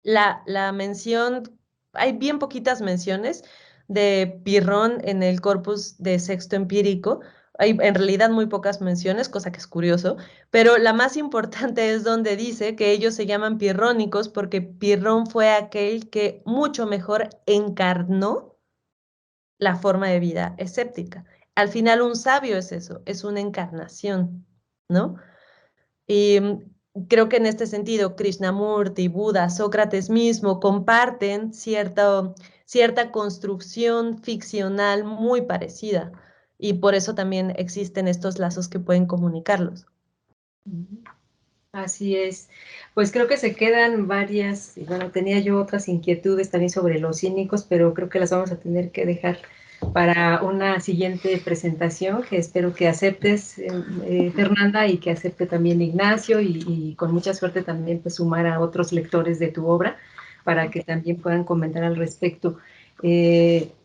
S3: la mención, hay bien poquitas menciones de Pirrón en el corpus de Sexto Empírico. Hay en realidad muy pocas menciones, cosa que es curioso, pero la más importante es donde dice que ellos se llaman pirrónicos porque Pirrón fue aquel que mucho mejor encarnó la forma de vida escéptica. Al final un sabio es eso, es una encarnación, ¿no? Y creo que en este sentido, Krishnamurti, Buda, Sócrates mismo comparten cierta construcción ficcional muy parecida. Y por eso también existen estos lazos que pueden comunicarlos.
S1: Así es. Pues creo que se quedan varias, y bueno, tenía yo otras inquietudes también sobre los cínicos, pero creo que las vamos a tener que dejar para una siguiente presentación, que espero que aceptes, Fernanda, y que acepte también Ignacio, y con mucha suerte también pues sumar a otros lectores de tu obra para que también puedan comentar al respecto.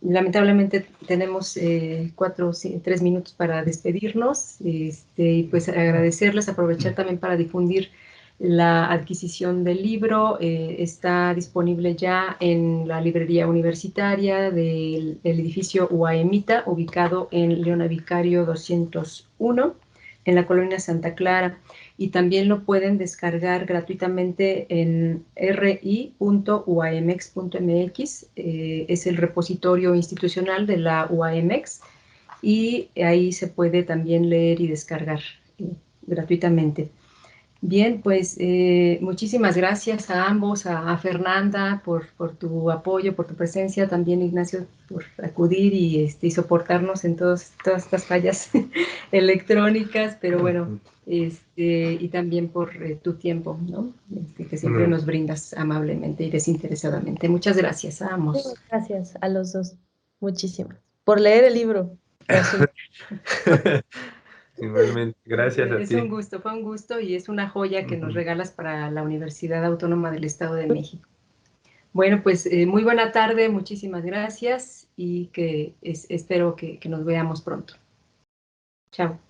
S1: Lamentablemente tenemos 3 minutos para despedirnos, y pues agradecerles, aprovechar también para difundir la adquisición del libro. Está disponible ya en la librería universitaria del edificio UAEMITA, ubicado en Leona Vicario 201, en la colonia Santa Clara, y también lo pueden descargar gratuitamente en ri.uamex.mx, es el repositorio institucional de la UAMX, y ahí se puede también leer y descargar gratuitamente. Bien, pues muchísimas gracias a ambos, a Fernanda por tu apoyo, por tu presencia, también Ignacio por acudir y soportarnos en todas estas fallas electrónicas, pero bueno, y también por tu tiempo, ¿no? Que siempre nos brindas amablemente y desinteresadamente. Muchas gracias a ambos.
S3: Gracias a los dos, muchísimas, por leer el libro.
S2: Igualmente, gracias a
S1: Es
S2: ti.
S1: un gusto, fue un gusto y es una joya que nos regalas para la Universidad Autónoma del Estado de México. Bueno, pues muy buena tarde, muchísimas gracias y que espero que nos veamos pronto. Chao.